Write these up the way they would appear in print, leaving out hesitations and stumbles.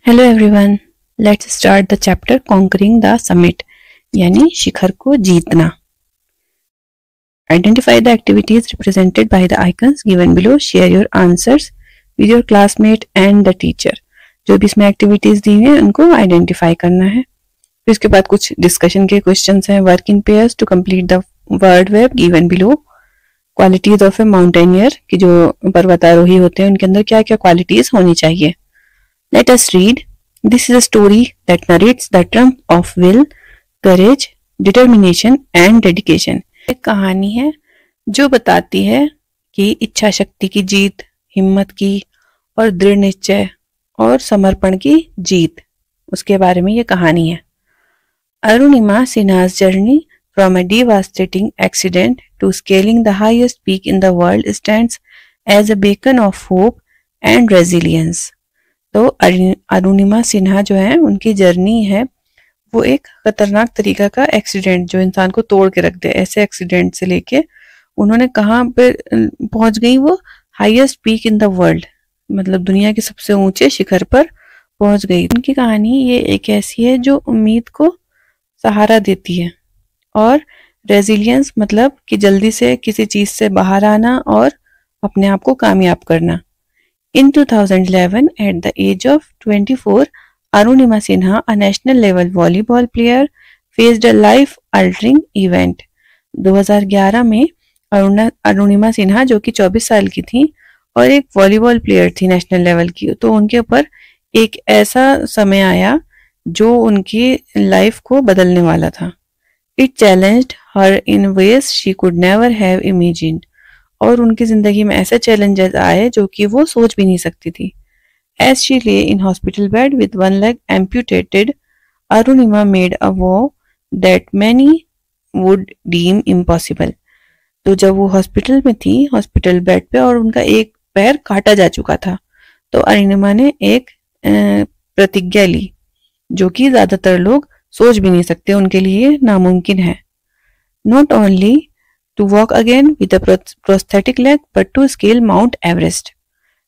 Hello everyone, let's start the chapter conquering the summit यानी शिखर को जीतना। Identify the activities represented by the icons given below. Share your answers with your classmate and the teacher. जो भी इसमें activities दी हैं उनको identify करना है। फिर इसके बाद कुछ डिस्कशन के क्वेश्चंस हैं। Work in pairs to complete the word web given below. Qualities of a mountaineer कि जो पर्वतारोही होते हैं उनके अंदर क्या क्या क्वालिटीज होनी चाहिए। Let us read. This is a story that narrates the triumph of will, courage, determination and dedication. एक कहानी है जो बताती है कि इच्छा शक्ति की जीत, हिम्मत की और दृढ़ निश्चय और समर्पण की जीत, उसके बारे में ये कहानी है। Arunima Sinha's journey from a devastating accident to scaling the highest peak in the world stands as a beacon of hope and resilience. तो अरुणिमा सिन्हा जो है उनकी जर्नी है वो एक खतरनाक तरीका का एक्सीडेंट जो इंसान को तोड़ के रख दे, ऐसे एक्सीडेंट से लेके उन्होंने कहाँ पे पहुंच गई, वो highest peak in the world, मतलब दुनिया के सबसे ऊंचे शिखर पर पहुंच गई। उनकी कहानी ये एक ऐसी है जो उम्मीद को सहारा देती है और रेजिलियंस मतलब कि जल्दी से किसी चीज से बाहर आना और अपने आप को कामयाब करना। In 2011, at the age of 24, Arunima Sinha, a national-level volleyball player, faced a life-altering event. 2011 में अरुणिमा सिन्हा जो कि 24 साल की थी और एक वॉलीबॉल प्लेयर थी नेशनल लेवल की, तो उनके ऊपर एक ऐसा समय आया जो उनकी लाइफ को बदलने वाला था। It challenged her in ways she could never have imagined. और उनकी जिंदगी में ऐसे चैलेंजेस आए जो कि वो सोच भी नहीं सकती थी। As she lay in hospital bed with one leg amputated, Arunima made a vow that many would deem impossible. तो जब वो हॉस्पिटल में थी, हॉस्पिटल बेड पे, और उनका एक पैर काटा जा चुका था, तो अरुणिमा ने एक प्रतिज्ञा ली जो कि ज्यादातर लोग सोच भी नहीं सकते, उनके लिए नामुमकिन है। Not only to walk again with a prosthetic leg but to scale Mount Everest.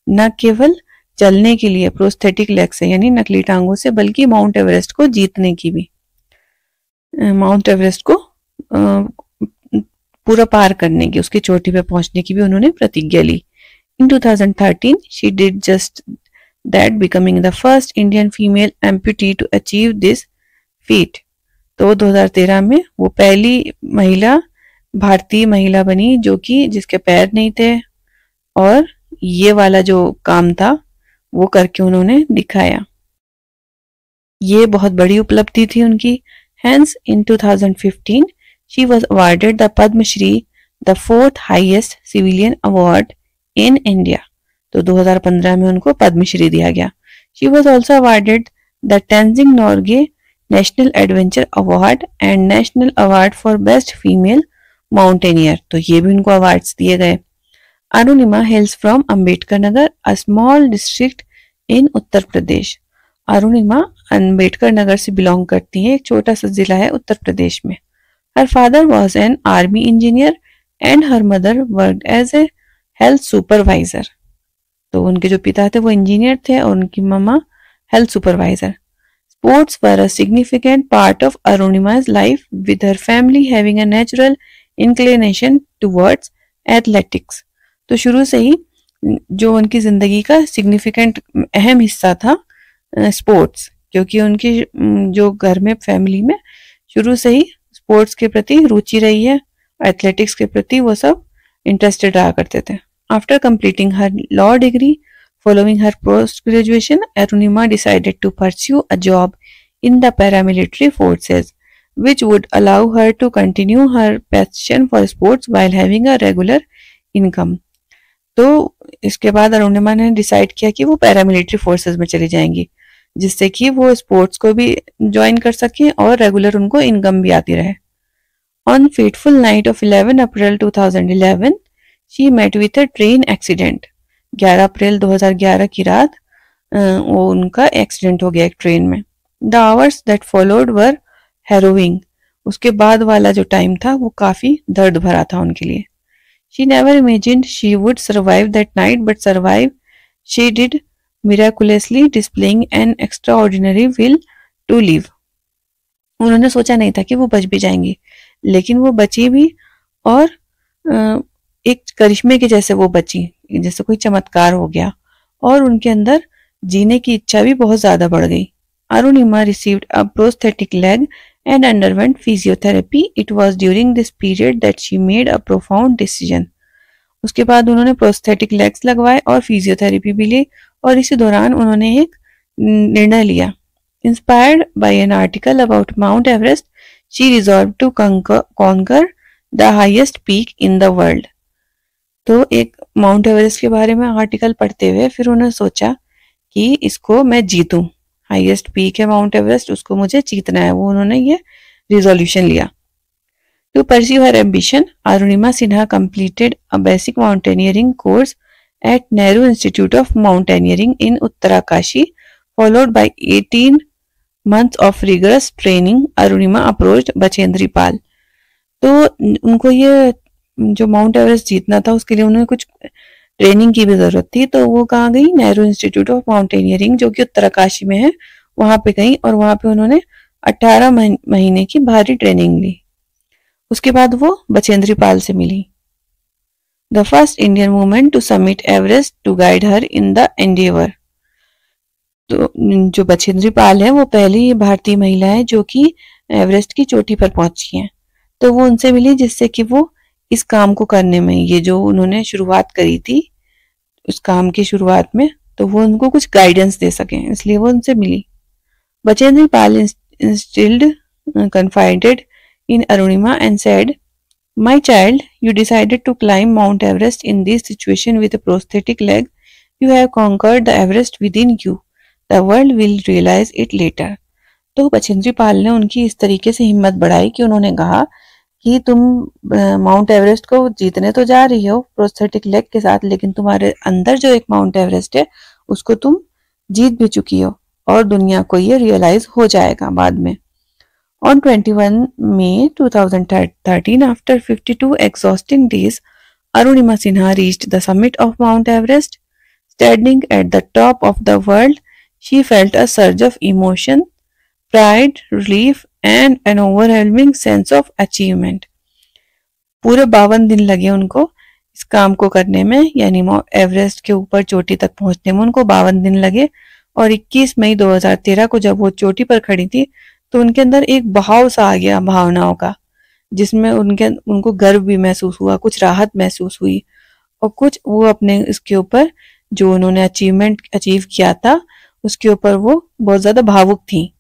न केवल चलने के लिए प्रोस्थेटिक लेग से यानी नकली टांगों से, बल्कि माउंट एवरेस्ट को जीतने की भी, माउंट एवरेस्ट को पूरा पार करने की, उसकी चोटी पे पहुंचने की भी उन्होंने प्रतिज्ञा ली। In 2013 she did just that, becoming the first Indian female amputee to achieve this feat. तो 2013 में वो पहली महिला भारतीय महिला बनी जो कि जिसके पैर नहीं थे और ये वाला जो काम था वो करके उन्होंने दिखाया। ये बहुत बड़ी उपलब्धि थी उनकी। Hence in 2015 she was awarded the Padma Shri, the fourth highest civilian award in India. तो 2015 में उनको पद्मश्री दिया गया। She was also awarded the Tenzing Norgay National Adventure Award and National Award for Best Female mountaineer, तो ये भी उनको awards दिए गए। Arunima hails from Ambedkar Nagar, a small district in Uttar Pradesh. Arunima Ambedkar Nagar से बिलोंग करती है, एक छोटा सा जिला है उत्तर प्रदेश में। Her father was an army engineer and her mother worked as a health supervisor. तो उनके जो पिता थे वो इंजीनियर थे और उनकी मम्मा health supervisor. Sports were a significant part of Arunima's life with her family having a natural inclination towards athletics. तो शुरू से ही जो उनकी जिंदगी का सिग्निफिकेंट अहम हिस्सा था स्पोर्ट्स, क्योंकि उनकी जो घर में फैमिली में शुरू से ही स्पोर्ट्स के प्रति रुचि रही है, एथलेटिक्स के प्रति वो सब इंटरेस्टेड रहा करते थे। After completing her law degree, following her post graduation, Arunima decided to pursue a job in the paramilitary forces, which would allow her to continue her passion for sports while having a regular income. तो इसके बाद अरुणिमा ने decide किया कि वो paramilitary forces में चली जाएंगी, जिससे कि वो स्पोर्ट्स को भी ज्वाइन कर सकें और रेगुलर उनको इनकम भी आती रहे। On fateful night of 11 April 2011, she met with a train accident. 11 अप्रैल 2011 की रात वो उनका एक्सीडेंट हो गया एक ट्रेन में। The hours that followed were harrowing. उसके बाद वाला जो टाइम था वो काफी दर्द भरा था उनके लिए। She never imagined she would survive that night but survive she did miraculously displaying an extraordinary will to live. उन्होंने सोचा नहीं था कि वो बच भी जाएंगी, लेकिन वो बची भी, और एक करिश्मे के जैसे वो बची, जैसे कोई चमत्कार हो गया, और उनके अंदर जीने की इच्छा भी बहुत ज्यादा बढ़ गई. Arunima received a prosthetic leg and underwent physiotherapy. It was during this period that she made a profound decision. उसके बाद उन्होंने प्रोस्थेटिक लेग्स लगवाए और फिजियोथेरेपी भी ली, और इसी दौरान उन्होंने एक निर्णय लिया. Inspired by an article about Mount Everest, she resolved to conquer the highest peak in the world. तो एक माउंट एवरेस्ट के बारे में आर्टिकल पढ़ते हुए फिर उन्होंने सोचा कि इसको मैं जीतूं. हाईएस्ट पीक है माउंट एवरेस्ट, उसको मुझे जीतना है. वो उन्होंने ये रिजोल्यूशन लिया. To pursue her ambition, Arunima Sinha completed a basic mountaineering course at Nehru Institute of Mountaineering in Uttarakashi, followed by 18 months of rigorous training. Arunima approached Bachendri Pal. तो उनको ये जो माउंट एवरेस्ट जीतना था उसके लिए उन्हें कुछ ट्रेनिंग की भी जरूरत थी. तो वो कहाँ गई? नेहरू इंस्टीट्यूट ऑफ माउंटेनियरिंग, जो कि उत्तराकाशी में है, वहां पे गई, और वहां पे उन्होंने 18 महीने की भारी ट्रेनिंग ली. उसके बाद वो बचेंद्री पाल से मिली. The first Indian women to summit Everest to guide her in the endeavour. तो जो बचेंद्री पाल है वो पहली भारतीय महिला है जो कि एवरेस्ट की चोटी पर पहुंची है. तो वो उनसे मिली जिससे कि वो इस काम को करने में, ये जो उन्होंने शुरुआत करी थी उस काम की शुरुआत में, तो वो उनको कुछ गाइडेंस दे सके, इसलिए वो उनसे मिली. Bachendri Pal instilled confided in Arunima and said, "My child, you decided to climb Mount Everest in this situation with a prosthetic leg. You have conquered the Everest within you. The world will realize it later." तो बचेंद्री पाल ने उनकी इस तरीके से हिम्मत बढ़ाई कि उन्होंने कहा कि तुम माउंट एवरेस्ट को जीतने तो जा रही हो प्रोस्थेटिक लेग के साथ, लेकिन तुम्हारे अंदर जो एक माउंट एवरेस्ट है उसको तुम जीत भी चुकी हो, और दुनिया को ये रियलाइज हो जाएगा बाद में. On 21 May 2013, after 52 exhausting days, Arunima Sinha reached the summit of Mount Everest. Standing at the top of the world, she felt a surge of emotion, pride, relief, and an overwhelming sense of achievement. पूरे 52 दिन लगे उनको इस काम को करने में, यानी एवरेस्ट के ऊपर चोटी तक पहुंचने में उनको 52 दिन लगे. और 21 मई 2013 को जब वो चोटी पर खड़ी थी तो उनके अंदर एक बहाव सा आ गया भावनाओं का, जिसमें उनको गर्व भी महसूस हुआ, कुछ राहत महसूस हुई, और कुछ वो अपने इसके ऊपर जो उन्होंने अचीव किया था उसके ऊपर वो बहुत ज्यादा भावुक थी.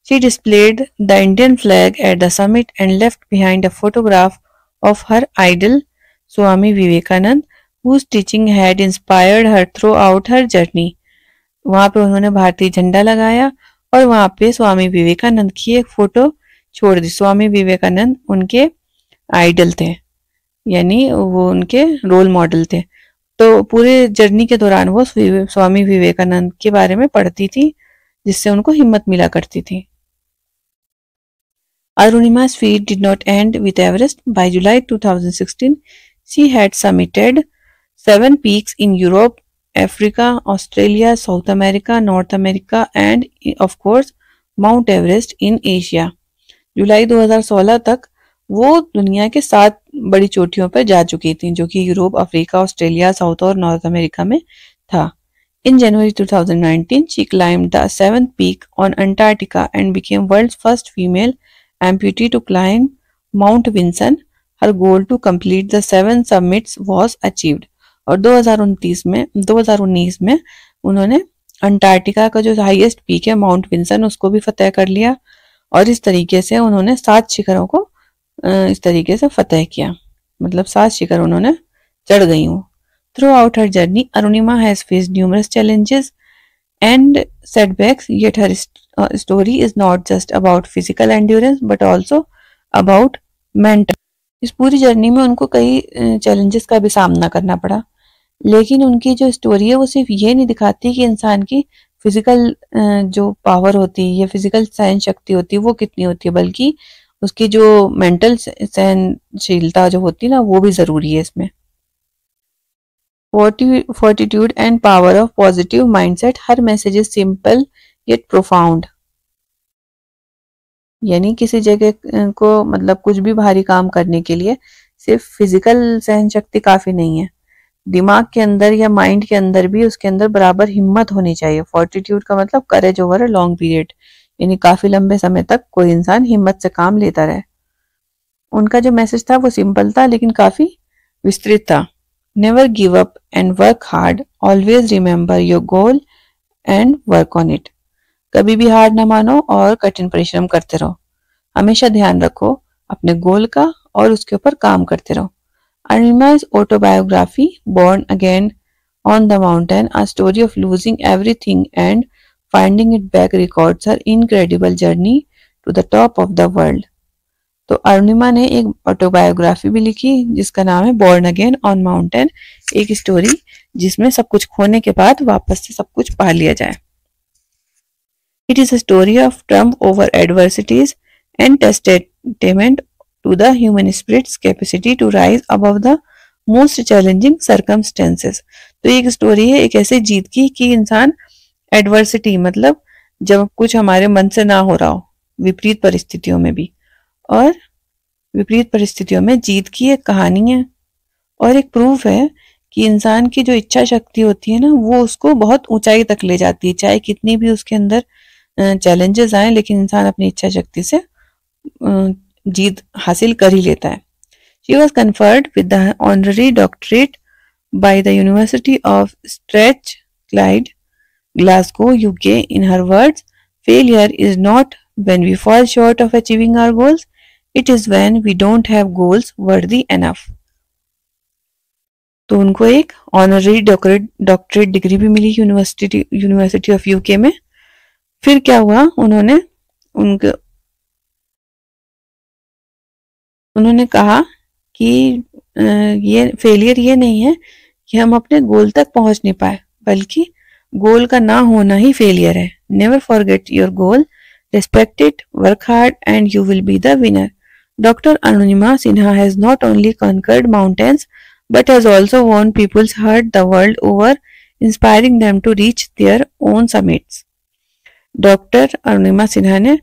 She displayed the Indian flag at the summit and left behind a photograph of her idol Swami Vivekanand, whose teaching had inspired her throughout her journey. वहां पे उन्होंने भारतीय झंडा लगाया और वहां पे स्वामी विवेकानंद की एक फोटो छोड़ दी. स्वामी विवेकानंद उनके आइडल थे, यानी वो उनके रोल मॉडल थे. तो पूरे जर्नी के दौरान वो स्वामी विवेकानंद के बारे में पढ़ती थी, जिससे उनको हिम्मत मिला करती थी. Arunima's feat did not end with Everest. By July 2016, she had summited 7 peaks in Europe, Africa, Australia, South America, North America, and of course Mount Everest in Asia. जुलाई 2016 तक वो दुनिया के 7 बड़ी चोटियों पर जा चुकी थी, जो कि यूरोप, अफ्रीका, ऑस्ट्रेलिया, साउथ और नॉर्थ अमेरिका में था. In January 2019, she climbed the 7th peak on Antarctica and became world's first female amputee to climb Mount Vinson. Her goal to complete the 7 summits was achieved. और 2019 में उन्होंने Antarctica का जो highest peak है mount Vinson उसको भी फतेह कर लिया, और इस तरीके से उन्होंने 7 शिखरों को इस तरीके से फतेह किया, मतलब 7 शिखर उन्होंने चढ़ गई हूँ. Throughout her journey, Arunima has faced numerous challenges and setbacks, yet her story is not just about physical endurance but also about mental. इस पूरी जर्नी में उनको कई चैलेंजेस का भी सामना करना पड़ा, लेकिन उनकी जो स्टोरी है वो सिर्फ ये नहीं दिखाती कि इंसान की फिजिकल जो पावर होती है या फिजिकल सहन शक्ति होती है वो कितनी होती है, बल्कि उसकी जो मेंटल सहनशीलता जो होती है ना वो भी जरूरी है इसमें. fortitude and power of positive mindset. Her message is simple yet profound. यानी किसी जगह को मतलब कुछ भी भारी काम करने के लिए सिर्फ फिजिकल सहन शक्ति काफी नहीं है, दिमाग के अंदर या माइंड के अंदर भी उसके अंदर बराबर हिम्मत होनी चाहिए. फॉर्टिट्यूड का मतलब करेज ओवर अ लॉन्ग पीरियड, यानी काफी लंबे समय तक कोई इंसान हिम्मत से काम लेता रहे. उनका जो मैसेज था वो सिंपल था लेकिन काफी विस्तृत था. Never give up and work hard, always remember your goal and work on it. कभी भी हार ना मानो और कठिन परिश्रम करते रहो. हमेशा ध्यान रखो अपने गोल का और उसके ऊपर काम करते रहो. Arunima's autobiography, Born Again on the Mountain, a story of losing everything and finding it back, records her incredible journey to the top of the world. तो अरुणिमा ने एक ऑटोबायोग्राफी भी लिखी जिसका नाम है बॉर्न अगेन ऑन माउंटेन, एक story जिसमें सब कुछ खोने के बाद वापस से सब कुछ पा लिया जाए. It is a story of triumph over adversities and testament to the human spirit's capacity to rise above the most challenging circumstances. तो एक स्टोरी है एक ऐसे जीत की कि इंसान एडवर्सिटी मतलब जब कुछ हमारे मन से ना हो रहा हो, विपरीत परिस्थितियों में भी, और विपरीत परिस्थितियों में जीत की एक कहानी है और एक प्रूफ है कि इंसान की जो इच्छा शक्ति होती है ना वो उसको बहुत ऊंचाई तक ले जाती है. चाहे कितनी भी उसके अंदर चैलेंजेस आए लेकिन इंसान अपनी इच्छा शक्ति से जीत हासिल कर ही लेता है. She was conferred with the honorary doctorate by the University of Strathclyde, Glasgow, UK. In her words, failure is not when we fall short of achieving our goals, it is when we don't have goals worthy enough. तो उनको एक honorary doctorate degree भी मिली university of UK में. फिर क्या हुआ, उन्होंने कहा कि ये फेलियर ये नहीं है कि हम अपने गोल तक पहुंच नहीं पाए, बल्कि गोल का ना होना ही फेलियर है. Never forget your goal, respect it, work hard and you will be the winner. Dr. Arunima Sinha has not only conquered mountains but has also won people's heart the world over, inspiring them to reach their own summits. Doctor Arunima Sinha ने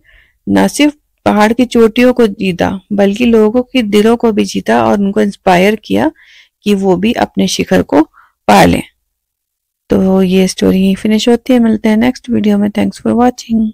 न सिर्फ पहाड़ की चोटियों को जीता बल्कि लोगों के दिलों को भी जीता और उनको इंस्पायर किया कि वो भी अपने शिखर को पा लें. तो ये स्टोरी फिनिश होती है. मिलते हैं नेक्स्ट वीडियो में. Thanks for watching.